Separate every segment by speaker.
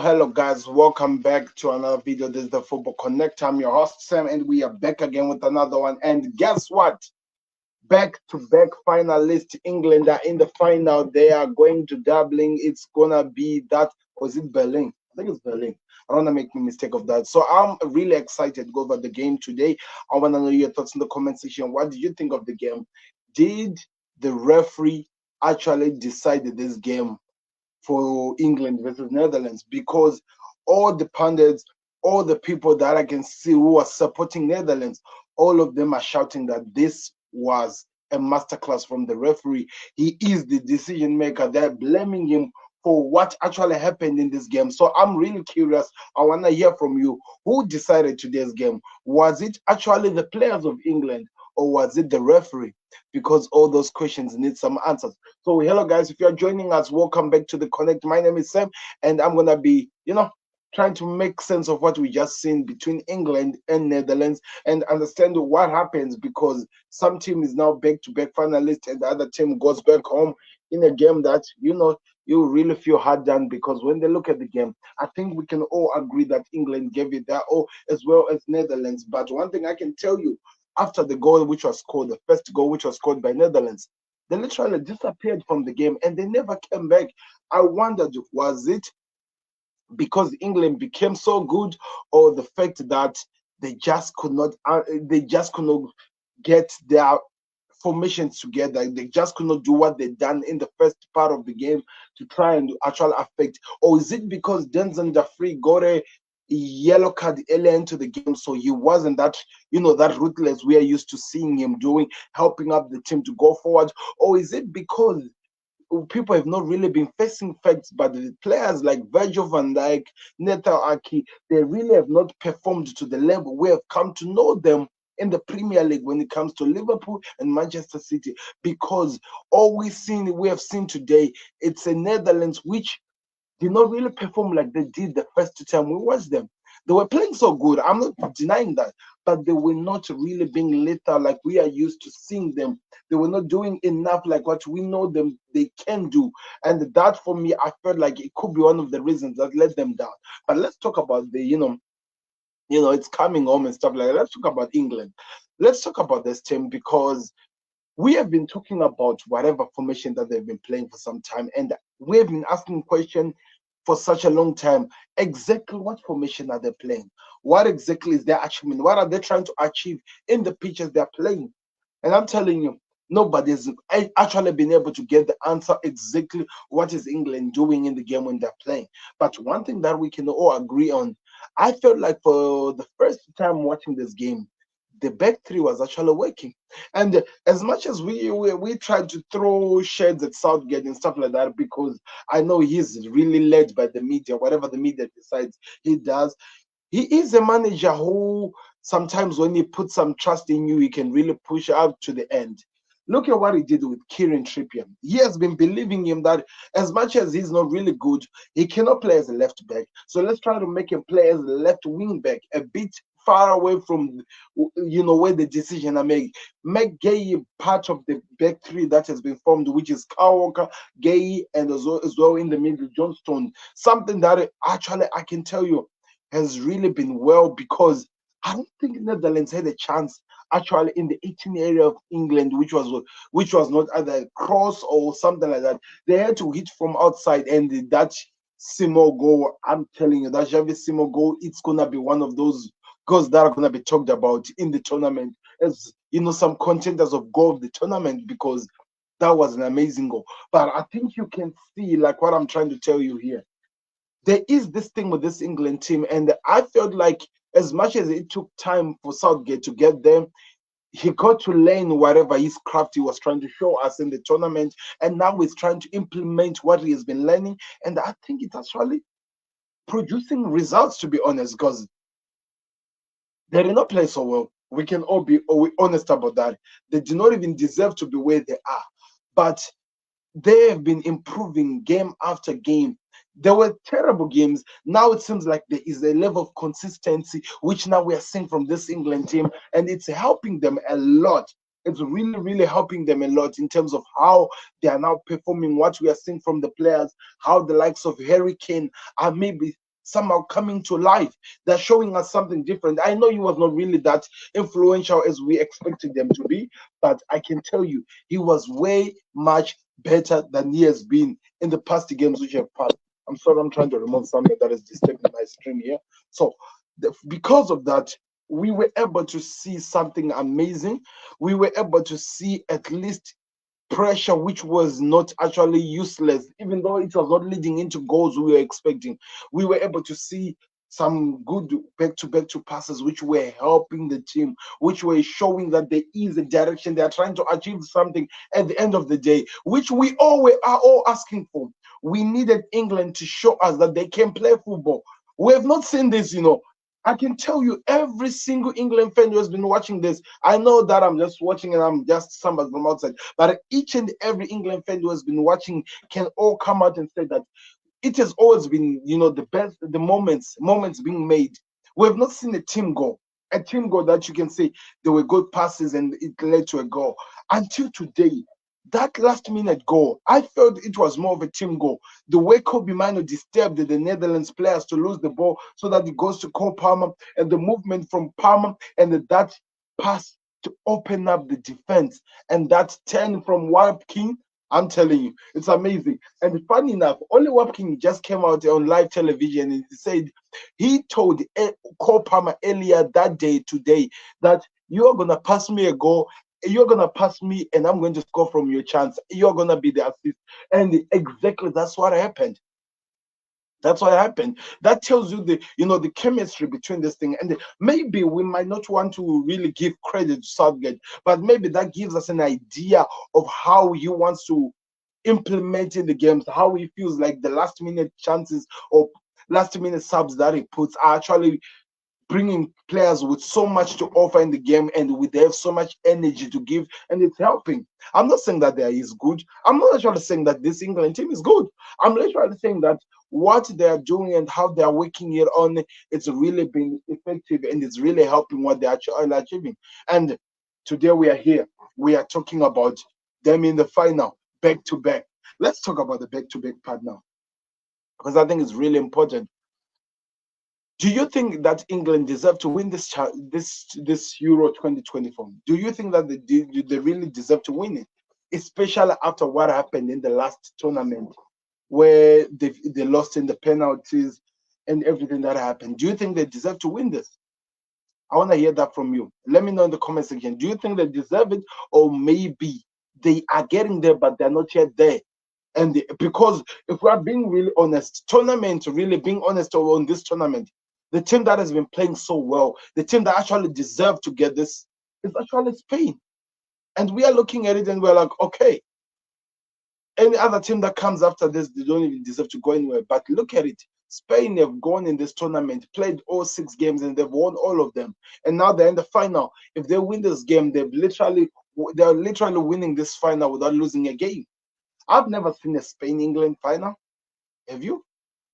Speaker 1: Hello guys, welcome back to another video. This is the Football Connect. I'm your host Sam, and we are back again with another one. And guess what? Back-to-back finalists. England are in the final. They are going to Dublin. It's gonna be that, or is it Berlin? I think it's Berlin. I don't want to make a mistake of that. So I'm really excited to go over the game today. I want to know your thoughts in the comment section. What did you think of the game? Did the referee actually decide this game for England versus Netherlands? Because all the pundits, all the people that I can see who are supporting Netherlands, all of them are shouting that this was a masterclass from the referee. He is the decision maker. They're blaming him for what actually happened in this game. So I'm really curious. I want to hear from you. Who decided today's game? Was it actually the players of England, or was it the referee? Because all those questions need some answers. So hello guys, if you're joining us, welcome back to the Connect. My name is Sam, and I'm gonna be trying to make sense of what we just seen between England and Netherlands and understand what happens, because some team is now back-to-back finalist and the other team goes back home in a game that you really feel hard done. Because when they look at the game, I think we can all agree that England gave it their all as well as Netherlands. But one thing I can tell you, after the goal which was scored, the first goal which was scored by Netherlands, they literally disappeared from the game and they never came back. I wondered, was it because England became so good, or the fact that they just could not get their formations together? They just could not do what they done in the first part of the game to try and actually affect. Or is it because Denzel Free got a yellow card earlier into the game, so he wasn't that ruthless we are used to seeing him doing, helping up the team to go forward? Or is it because people have not really been facing facts, but the players like Virgil van Dijk, Nathan Aki, they really have not performed to the level we have come to know them in the Premier League when it comes to Liverpool and Manchester City? Because all we have seen today, it's a Netherlands which did not really perform like they did the first time we watched them. They were playing so good, I'm not denying that, but they were not really being lethal like we are used to seeing them. They were not doing enough like what we know them they can do. And that, for me, I felt like it could be one of the reasons that let them down. But let's talk about it's coming home and stuff like that. Let's talk about England. Let's talk about this team, because we have been talking about whatever formation that they've been playing for some time, and we have been asking questions for such a long time. Exactly what formation are they playing? What exactly is their achievement? What are they trying to achieve in the pitches they're playing? And I'm telling you, nobody's actually been able to get the answer exactly what is England doing in the game when they're playing. But one thing that we can all agree on, I felt like for the first time watching this game, the back three was actually working. And as much as we tried to throw shades at Southgate and stuff like that, because I know he's really led by the media, whatever the media decides he does. He is a manager who sometimes, when he puts some trust in you, he can really push out to the end. Look at what he did with Kieran Trippier. He has been believing him that as much as he's not really good, he cannot play as a left back. So let's try to make him play as a left wing back, a bit far away from where the decision are made. Make Gay part of the back three that has been formed, which is Kyle Walker, Gay, and as well in the middle, John Stone. Something that actually I can tell you has really been well, because I don't think Netherlands had a chance actually in the 18 area of England, which was not either a cross or something like that. They had to hit from outside, and that Simo goal, I'm telling you, that Javi Simo goal, it's gonna be one of those goals that are gonna be talked about in the tournament, as some contenders of goal of the tournament, because that was an amazing goal. But I think you can see, like, what I'm trying to tell you here. There is this thing with this England team, and I felt like as much as it took time for Southgate to get there, he got to learn whatever his craft he was trying to show us in the tournament, and now he's trying to implement what he has been learning, and I think it's actually producing results, to be honest, because they did not play so well. We can all be honest about that. They do not even deserve to be where they are, but they have been improving game after game. There were terrible games. Now it seems like there is a level of consistency, which now we are seeing from this England team, and it's helping them a lot. It's really, really helping them a lot in terms of how they are now performing, what we are seeing from the players, how the likes of Harry Kane are maybe somehow coming to life. They're showing us something different. I know he was not really that influential as we expected them to be, but I can tell you he was way much better than he has been in the past games which have passed. I'm sorry, I'm trying to remove something that is disturbing my stream here. So, because of that, we were able to see something amazing. We were able to see at least pressure which was not actually useless, even though it was not leading into goals we were expecting. We were able to see some good back to passes which were helping the team, which were showing that there is a direction. They are trying to achieve something at the end of the day, which we are all asking for. We needed England to show us that they can play football. We have not seen this. I can tell you, every single England fan who has been watching this, I know that I'm just watching and I'm just somebody from outside, but each and every England fan who has been watching can all come out and say that it has always been, the best, the moments being made. We have not seen a team goal that you can say there were good passes and it led to a goal until today. That last minute goal, I felt it was more of a team goal. The way Kobe Mino disturbed the Netherlands players to lose the ball so that it goes to Cole Palmer, and the movement from Palmer and that pass to open up the defense, and that turn from Watkins. I'm telling you, it's amazing. And funny enough, Ollie Watkins just came out on live television and he said he told Cole Palmer earlier that day, today, that you are gonna pass me a goal, you're gonna pass me, and I'm going to score from your chance. You're gonna be the assist, and exactly that's what happened. That's what happened. That tells you the chemistry between this thing. And maybe we might not want to really give credit to Southgate, but maybe that gives us an idea of how he wants to implement in the games, how he feels like the last minute chances or last minute subs that he puts are actually bringing players with so much to offer in the game, and they have so much energy to give, and it's helping. I'm not saying that they is good. I'm not actually saying that this England team is good. I'm literally saying that what they are doing and how they are working it on, it's really been effective and it's really helping what they are actually achieving. And today we are here. We are talking about them in the final, back to back. Let's talk about the back to back part now, because I think it's really important. Do you think that England deserve to win this Euro 2024? Do you think that they really deserve to win it, especially after what happened in the last tournament, where they lost in the penalties and everything that happened? Do you think they deserve to win this? I want to hear that from you. Let me know in the comment section. Do you think they deserve it, or maybe they are getting there but they're not yet there? And because if we are being really honest, really being honest on this tournament, the team that has been playing so well, the team that actually deserved to get this is actually Spain. And we are looking at it and we're like, okay, any other team that comes after this, they don't even deserve to go anywhere. But look at it. Spain have gone in this tournament, played all 6 games, and they've won all of them. And now they're in the final. If they win this game, they're literally winning this final without losing a game. I've never seen a Spain-England final. Have you?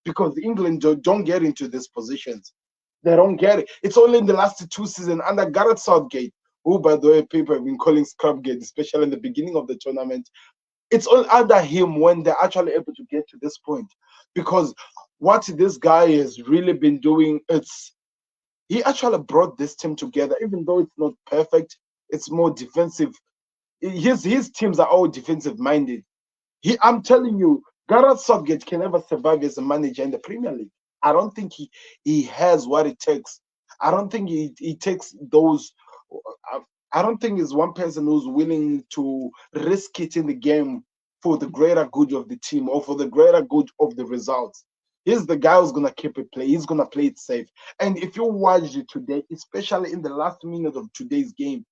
Speaker 1: Because England don't get into these positions. They don't get it. It's only in the last 2 seasons under Gareth Southgate, who, by the way, people have been calling Scrubgate, especially in the beginning of the tournament. It's all under him when they're actually able to get to this point. Because what this guy has really been doing, he actually brought this team together, even though it's not perfect, it's more defensive. His teams are all defensive minded. I'm telling you, Gareth Southgate can never survive as a manager in the Premier League. I don't think he has what it takes. I don't think he takes those. I don't think he's one person who's willing to risk it in the game for the greater good of the team or for the greater good of the results. He's the guy who's gonna keep it play. He's gonna play it safe. And if you watch it today, especially in the last minute of today's game,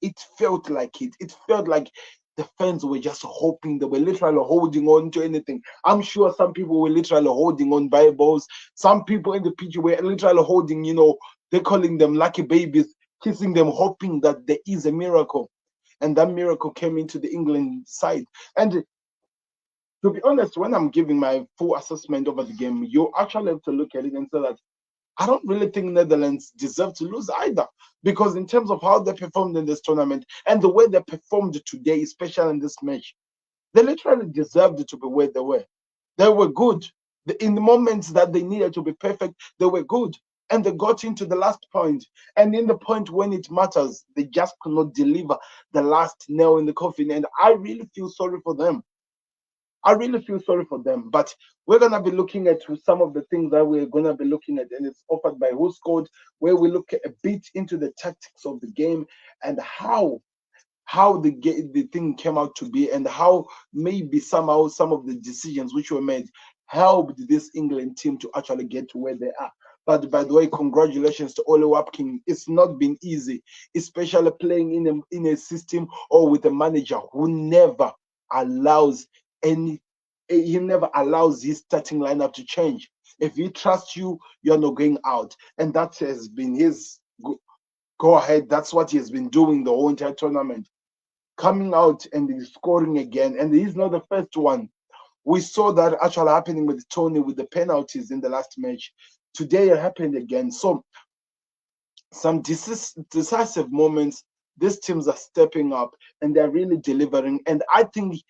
Speaker 1: it felt like it. It felt like the fans were just hoping, they were literally holding on to anything. I'm sure some people were literally holding on Bibles. Some people in the pitch were literally holding, they're calling them lucky babies, kissing them, hoping that there is a miracle. And that miracle came into the England side. And to be honest, when I'm giving my full assessment over the game, you actually have to look at it and say that I don't really think Netherlands deserve to lose either, because in terms of how they performed in this tournament and the way they performed today, especially in this match, they literally deserved to be where they were. They were good. In the moments that they needed to be perfect, they were good. And they got into the last point. And in the point when it matters, they just could not deliver the last nail in the coffin. And I really feel sorry for them. I really feel sorry for them. But we're gonna be looking at some of the things that we're gonna be looking at, and it's offered by Who Scored, where we look a bit into the tactics of the game and how the thing came out to be, and how maybe somehow some of the decisions which were made helped this England team to actually get to where they are. But by the way, congratulations to Ollie Watkins. It's not been easy, especially playing in a system or with a manager who never allows any he never allows his starting lineup to change. If he trusts you, you're not going out. And that has been his go ahead. That's what he has been doing the whole entire tournament, coming out and he's scoring again. And he's not the first one. We saw that actually happening with Tony with the penalties in the last match. Today it happened again. So some decisive moments. These teams are stepping up and they're really delivering. And I think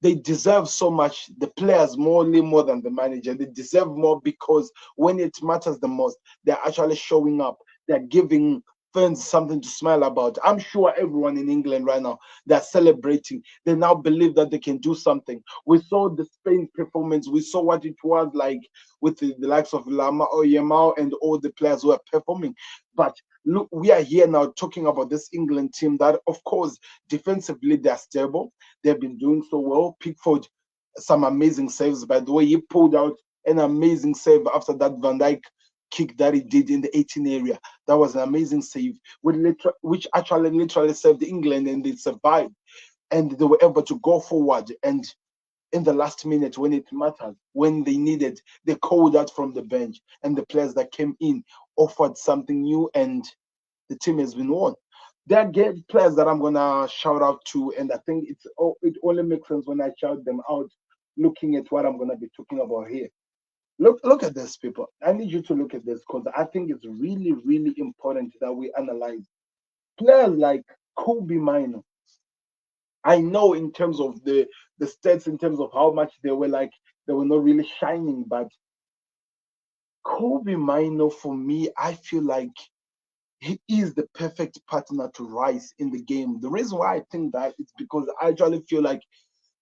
Speaker 1: they deserve so much. The players more than the manager. They deserve more because when it matters the most, they're actually showing up. They're giving fans something to smile about. I'm sure everyone in England right now, they're celebrating. They now believe that they can do something. We saw the Spain performance. We saw what it was like with the likes of Lama or Yamal and all the players who are performing. But look, we are here now talking about this England team that, of course, defensively they're stable. They've been doing so well. Pickford, some amazing saves. By the way, he pulled out an amazing save after that Van Dijk kick that he did in the 18 area. That was an amazing save, which actually literally saved England, and they survived. And they were able to go forward. And in the last minute, when it mattered, when they needed, they called out from the bench. And the players that came in offered something new, and the team has been won. There are players that I'm gonna shout out to, and I think it only makes sense when I shout them out, looking at what I'm gonna be talking about here. Look at this, people. I need you to look at this because I think it's really, really important that we analyze players like Kobe Mino. I know in terms of the stats, in terms of how much they were not really shining, but Kobe Mino for me, I feel like he is the perfect partner to Rice in the game. The reason why I think that is because I actually feel like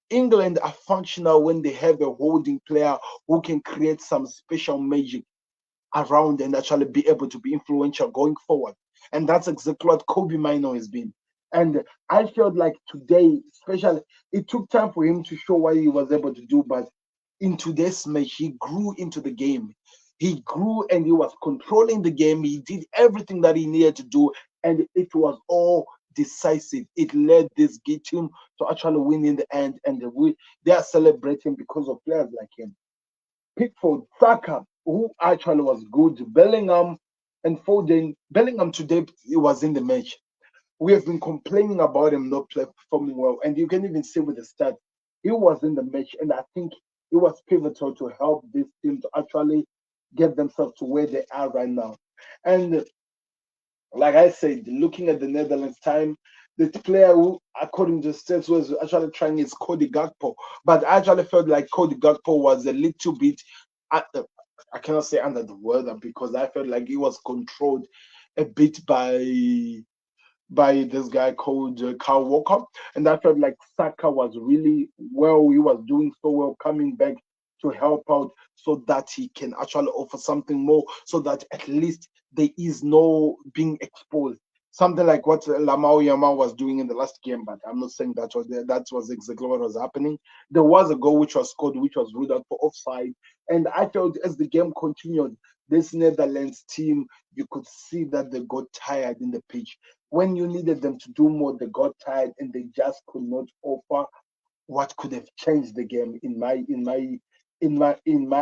Speaker 1: England are functional when they have a holding player who can create some special magic around and actually be able to be influential going forward. And that's exactly what Kobe Mino has been. And I felt like today, especially, it took time for him to show what he was able to do. But in today's match, he grew into the game. He grew and he was controlling the game. He did everything that he needed to do, and it was all decisive. It led this team to actually win in the end, and they are celebrating because of players like him. Pickford, Saka, who actually was good, Bellingham and Foden. Bellingham today he was in the match. We have been complaining about him not performing well, and you can even see with the stats, he was in the match, and I think he was pivotal to help this team to actually get themselves to where they are right now. And like I said, looking at the Netherlands time, the player who, according to stats, was actually trying is Cody Gakpo. But I actually felt like Cody Gakpo was a little bit, I, I cannot say under the weather because I felt like he was controlled a bit by this guy called Kyle Walker. And I felt like Saka was really well, he was doing so well coming back to help out so that he can actually offer something more, so that at least there is no being exposed. Something like what Lamau Yamal was doing in the last game, but I'm not saying that was exactly what was happening. There was a goal which was scored, which was ruled out for offside, and I felt as the game continued, this Netherlands team, you could see that they got tired in the pitch. When you needed them to do more, they got tired and they just could not offer what could have changed the game in my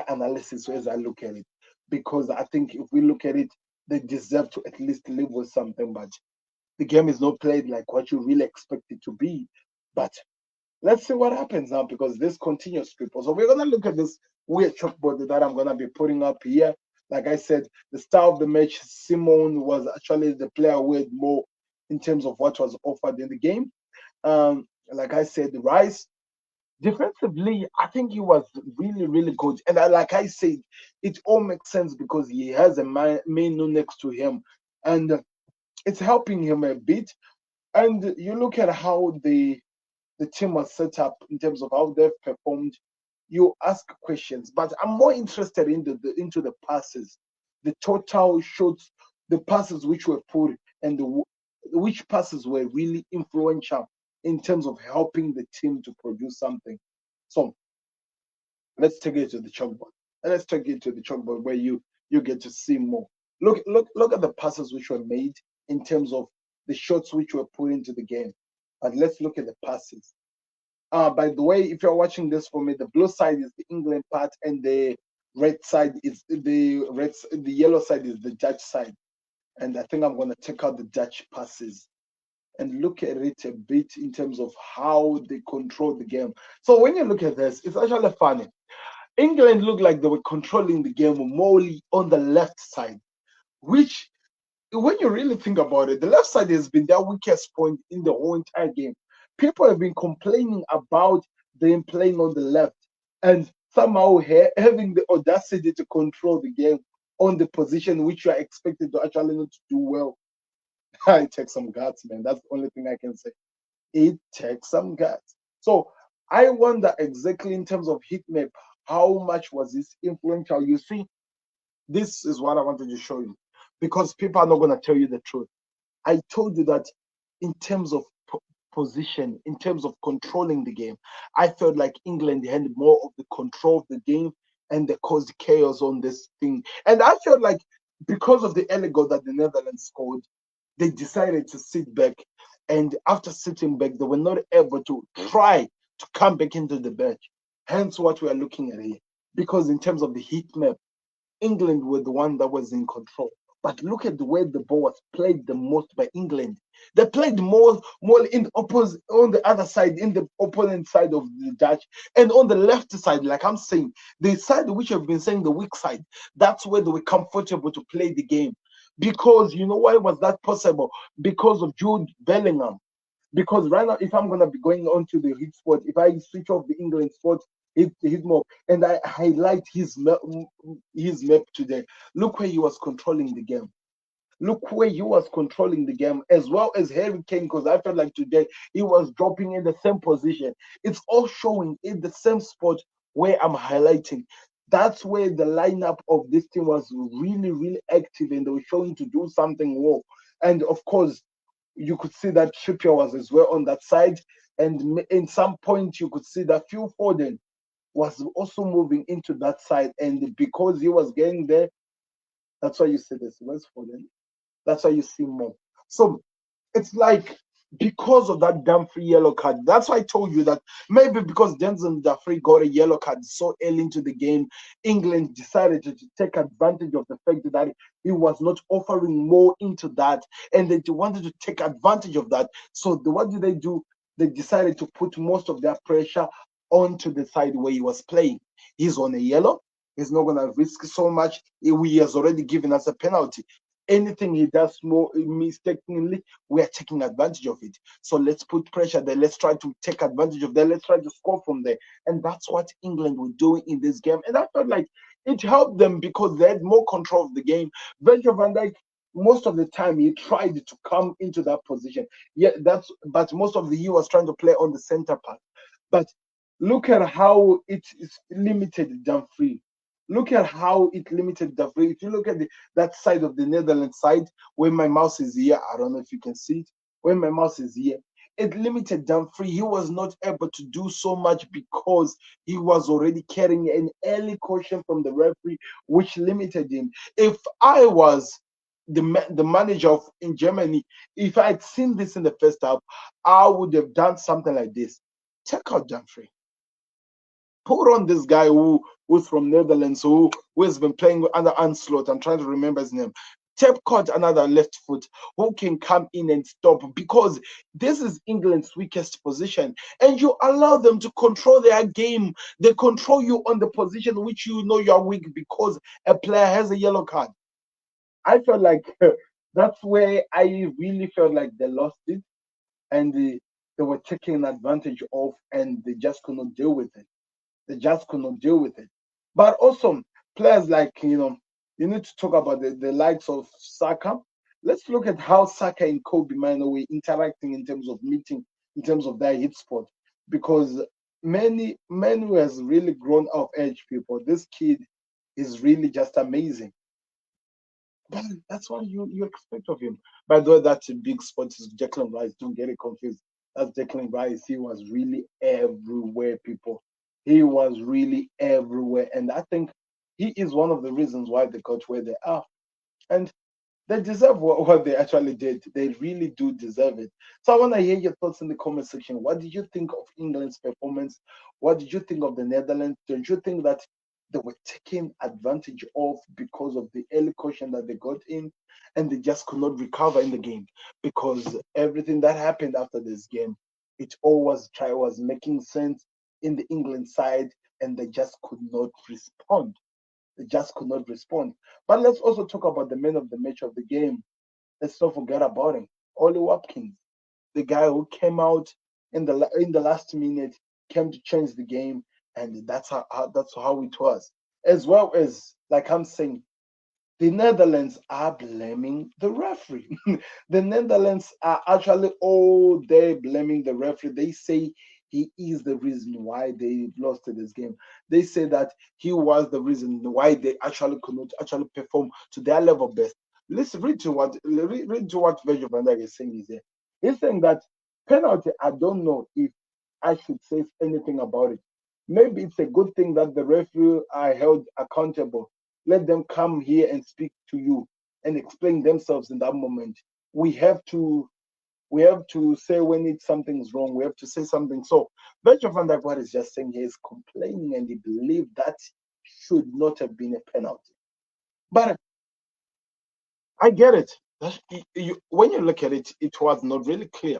Speaker 1: analysis as I look at it. Because I think if we look at it, they deserve to at least live with something. But the game is not played like what you really expect it to be. But let's see what happens now because this continues, people. So we're gonna look at this weird chalkboard that I'm gonna be putting up here. Like I said, the star of the match, Simone, was actually the player who had more in terms of what was offered in the game. Like I said, Rice, Defensively, I think he was really, really good. And like I said, it all makes sense because he has a Menu next to him, and it's helping him a bit. And you look at how the team was set up in terms of how they've performed. You ask questions, but I'm more interested in into the passes, the total shots, the passes which were put, and which passes were really influential in terms of helping the team to produce something. So let's take it to the chalkboard. And let's take it to the chalkboard where you get to see more. Look at the passes which were made in terms of the shots which were put into the game. But let's look at the passes. By the way, if you're watching this for me, the blue side is the England part, and the red side is the yellow side is the Dutch side. And I think I'm gonna take out the Dutch passes and look at it a bit in terms of how they control the game. So when you look at this, it's actually funny. England looked like they were controlling the game more on the left side, which, when you really think about it, the left side has been their weakest point in the whole entire game. People have been complaining about them playing on the left, and somehow having the audacity to control the game on the position which you are expected to actually not to do well. It takes some guts, man. That's the only thing I can say. It takes some guts. So I wonder exactly in terms of heat map, how much was this influential? You see, this is what I wanted to show you because people are not going to tell you the truth. I told you that in terms of position, in terms of controlling the game, I felt like England had more of the control of the game and they caused chaos on this thing. And I felt like because of the early goal that the Netherlands scored, they decided to sit back. And after sitting back, they were not able to try to come back into the bench. Hence what we are looking at here. Because in terms of the heat map, England were the one that was in control. But look at the way the ball was played the most by England. They played more in the on the other side, in the opponent side of the Dutch, and on the left side, like I'm saying, the side which I've been saying the weak side. That's where they were comfortable to play the game. Because you know why was that possible? Because of Jude Bellingham. Because right now, if I'm gonna be going on to the hit spot, if I switch off the England spot, hit more, and I highlight his map today, look where he was controlling the game. Look where he was controlling the game, as well as Harry Kane, because I felt like today he was dropping in the same position. It's all showing in the same spot where I'm highlighting. That's where the lineup of this team was really, really active, and they were showing to do something well. And of course, you could see that Trippier was as well on that side. And in some point, you could see that Phil Foden was also moving into that side. And because he was getting there, that's why you see this. Where's Foden? That's why you see more. So it's like because of that Dumfries yellow card. That's why I told you that maybe because Denzel Dumfries got a yellow card so early into the game, England decided to take advantage of the fact that he was not offering more into that, and they wanted to take advantage of that. So what did they do? They decided to put most of their pressure onto the side where he was playing. He's on a yellow. He's not going to risk so much. He has already given us a penalty. Anything he does more mistakenly, we are taking advantage of it. So let's put pressure there. Let's try to take advantage of that. Let's try to score from there. And that's what England were doing in this game. And I felt like it helped them because they had more control of the game. Virgil van Dijk, most of the time, he tried to come into that position. Yeah, but most of the year was trying to play on the center part. But look at how it is limited Dumfries. Look at how it limited Dumfries. If you look at that side of the Netherlands side, where my mouse is here, I don't know if you can see it. When my mouse is here, it limited Dumfries. He was not able to do so much because he was already carrying an early caution from the referee, which limited him. If I was the manager in Germany, if I had seen this in the first half, I would have done something like this. Check out Dumfries. Put on this guy who's from Netherlands, who has been playing under Anslot. I'm trying to remember his name. Tape caught another left foot who can come in and stop, because this is England's weakest position, and you allow them to control their game. They control you on the position which you know you are weak because a player has a yellow card. I felt like that's where I really felt like they lost it. And they were taken advantage of, and they just could not deal with it. They just could not deal with it. But also players like you need to talk about the likes of Saka. Let's look at how Saka and Kobe Mino were interacting in terms of meeting, in terms of their hit spot. Because Manu has really grown of age, people. This kid is really just amazing. But that's what you expect of him. By the way, that's a big spot is Declan Rice. Don't get it confused. That's Declan Rice. He was really everywhere, people. He was really everywhere. And I think he is one of the reasons why they got where they are. And they deserve what they actually did. They really do deserve it. So I want to hear your thoughts in the comment section. What did you think of England's performance? What did you think of the Netherlands? Don't you think that they were taken advantage of because of the early caution that they got in, and they just could not recover in the game? Because everything that happened after this game, it always was making sense in the England side, and they just could not respond. They just could not respond. But let's also talk about the man of the match of the game. Let's not forget about him, Ollie Watkins, the guy who came out in the last minute, came to change the game, and that's how it was. As well as, like I'm saying, the Netherlands are blaming the referee. The Netherlands are actually all day blaming the referee. They say he is the reason why they lost this game. They say that he was the reason why they actually could not actually perform to their level best. Let's read to what Virgil van Dijk is saying is here. He's saying that penalty. I don't know if I should say anything about it. Maybe it's a good thing that the referee are held accountable. Let them come here and speak to you and explain themselves in that moment. We have to say when it's something's wrong. We have to say something. So Virgil van Dijk, what is just saying here is complaining, and he believed that should not have been a penalty. But I get it. When you look at it, it was not really clear.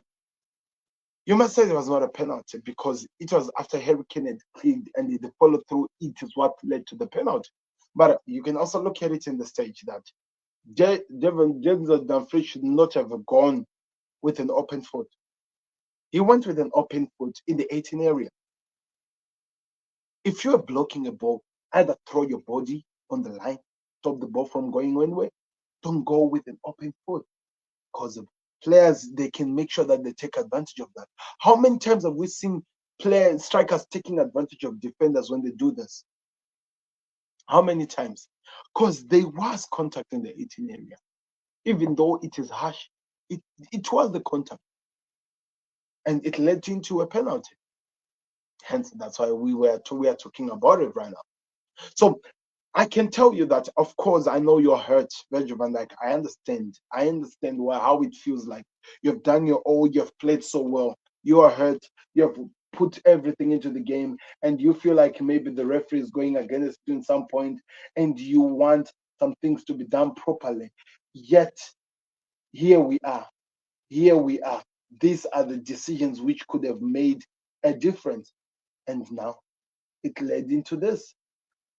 Speaker 1: You must say it was not a penalty because it was after Harry Kane had cleared and the follow through. It is what led to the penalty. But you can also look at it in the stage that Denzel Dumfries should not have gone with an open foot. He went with an open foot in the 18 area. If you are blocking a ball, either throw your body on the line, stop the ball from going anywhere. Don't go with an open foot because players they can make sure that they take advantage of that. How many times have we seen players, strikers taking advantage of defenders when they do this? How many times? Because there was contact in the 18 area. Even though it is harsh, it, it was the contact and it led into a penalty. Hence, that's why we are talking about it right now. So I can tell you that, of course, I know you're hurt, Virgil van Dijk. I understand. I understand how it feels like. You've done your all. You've played so well. You are hurt. You've put everything into the game, and you feel like maybe the referee is going against you in some point, and you want some things to be done properly. Yet, here we are. Here we are. These are the decisions which could have made a difference, and now it led into this.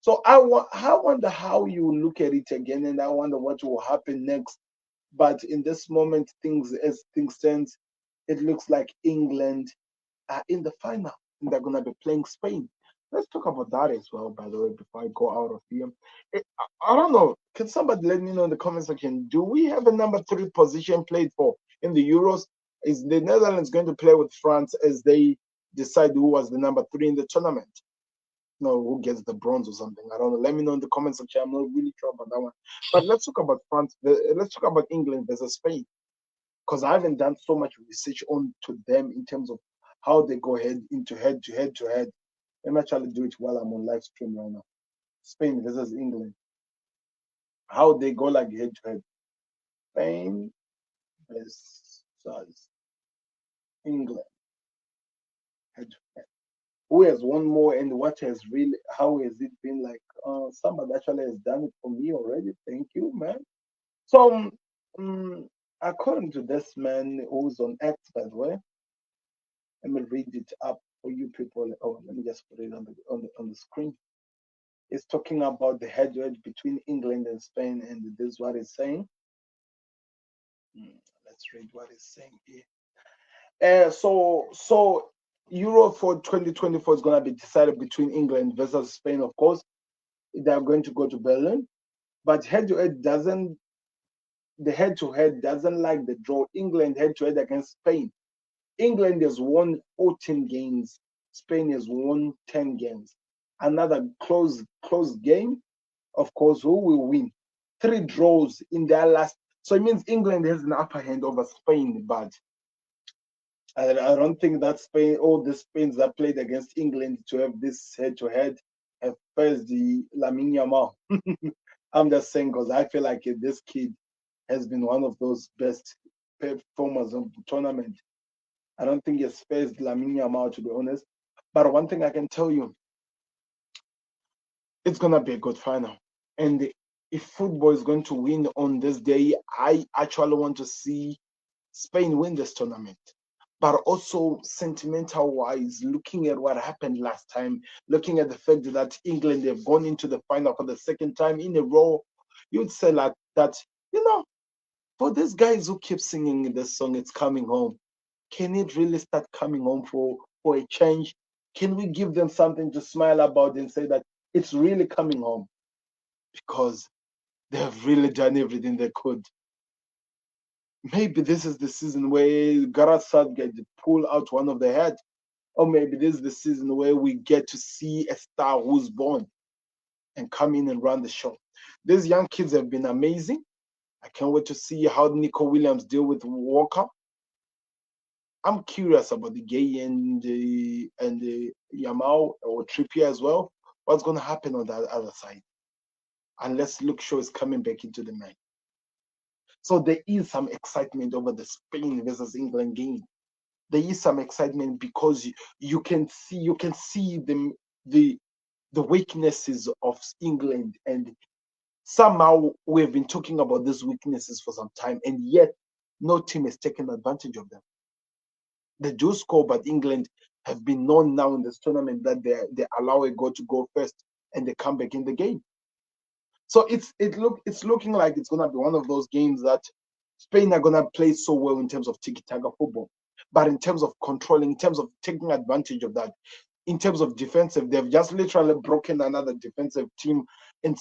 Speaker 1: So I wonder how you look at it again, and I wonder what will happen next. But in this moment, as things stand, it looks like England are in the final, and they're gonna be playing Spain. Let's talk about that as well, by the way, before I go out of here. I don't know. Can somebody let me know in the comment section? Do we have a number three position played for in the Euros? Is the Netherlands going to play with France as they decide who was the number three in the tournament? No, who gets the bronze or something. I don't know. Let me know in the comment section. I'm not really sure about that one. But let's talk about France. Let's talk about England versus Spain because I haven't done so much research on to them in terms of how they go head to head to head. Let me actually do it while I'm on live stream right now. Spain versus England. How they go like head to head. Spain versus England. Head to head. Who has won more and what has really how has it been like? Somebody actually has done it for me already. Thank you, man. So according to this man who's on X, by the way, let me read it up for you people. Oh, let me just put it on the screen. It's talking about the head-to-head between England and Spain, and this is what it's saying. Let's read what it's saying here. So Euro for 2024 is gonna be decided between England versus Spain. Of course, they are going to go to Berlin, but the head-to-head doesn't like the draw. England head-to-head against Spain. England has won 14 games. Spain has won 10 games. Another close game. Of course, who will win? 3 draws in their last. So it means England has an upper hand over Spain, but I don't think that Spain, all the Spains that played against England to have this head-to-head have faced the Lamine Yamal. I'm just saying because I feel like this kid has been one of those best performers of the tournament. I don't think he's faced Lamine Yamal, to be honest. But one thing I can tell you, it's going to be a good final. And if football is going to win on this day, I actually want to see Spain win this tournament. But also sentimental-wise, looking at what happened last time, looking at the fact that England have gone into the final for the second time in a row, you'd say like that, for these guys who keep singing this song, It's Coming Home, can it really start coming home for a change? Can we give them something to smile about and say that it's really coming home? Because they have really done everything they could. Maybe this is the season where Gareth Southgate pull out one of the head. Or maybe this is the season where we get to see a star who's born and come in and run the show. These young kids have been amazing. I can't wait to see how Nico Williams deal with Walker. I'm curious about the Gay and the Yamal or Trippier as well. What's going to happen on that other side? Unless Luke Shaw is coming back into the match. So there is some excitement over the Spain versus England game. There is some excitement because you can see the weaknesses of England, and somehow we've been talking about these weaknesses for some time, and yet no team has taken advantage of them. They do score, but England have been known now in this tournament that they allow a goal to go first and they come back in the game. So it's looking like it's gonna be one of those games that Spain are gonna play so well in terms of tiki-taka football, but in terms of controlling, in terms of taking advantage of that, in terms of defensive, they've just literally broken another defensive team in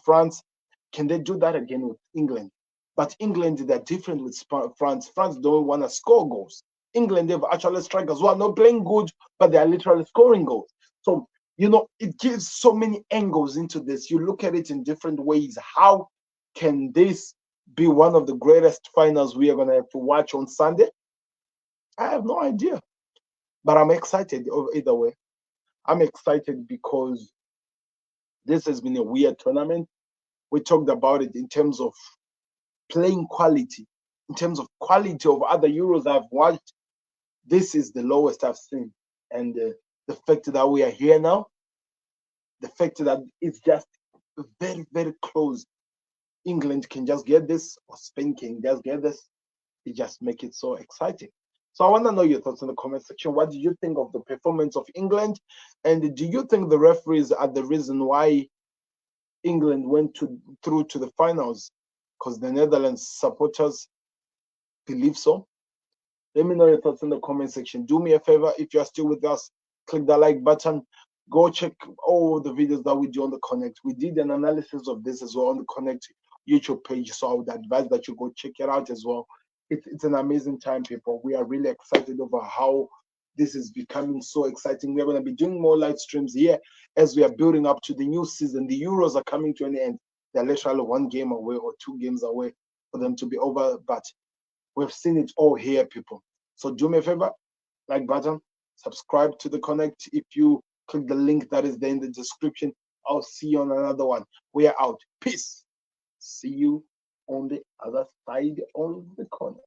Speaker 1: France. Can they do that again with England? But England, they're different with France. France don't want to score goals. England, they've actually strikers who are not playing good, but they are literally scoring goals. So it gives so many angles into this. You look at it in different ways. How can this be one of the greatest finals we are going to have to watch on Sunday? I have no idea. But I'm excited either way. I'm excited because this has been a weird tournament. We talked about it in terms of playing quality, in terms of quality of other Euros I've watched. This is the lowest I've seen. And the fact that we are here now, the fact that it's just very, very close. England can just get this, or Spain can just get this. It just makes it so exciting. So I want to know your thoughts in the comment section. What do you think of the performance of England? And do you think the referees are the reason why England went through to the finals? Because the Netherlands supporters believe so. Let me know your thoughts in the comment section. Do me a favor, if you're still with us, click the like button. Go check all the videos that we do on the Connect. We did an analysis of this as well on the Connect YouTube page, so I would advise that you go check it out as well. It's an amazing time, people. We are really excited over how this is becoming so exciting. We're going to be doing more live streams here as we are building up to the new season. The Euros are coming to an end. They're literally 1 game away or 2 games away for them to be over, but we've seen it all here, people. So do me a favor, like button, subscribe to the Connect. If you click the link that is there in the description, I'll see you on another one. We are out. Peace. See you on the other side of the corner.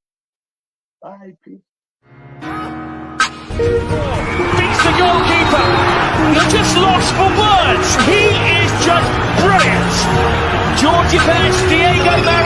Speaker 1: Bye, peace.
Speaker 2: Beats the goalkeeper. You're just lost for words. He is just brilliant. Georgie Best, Diego Maradona.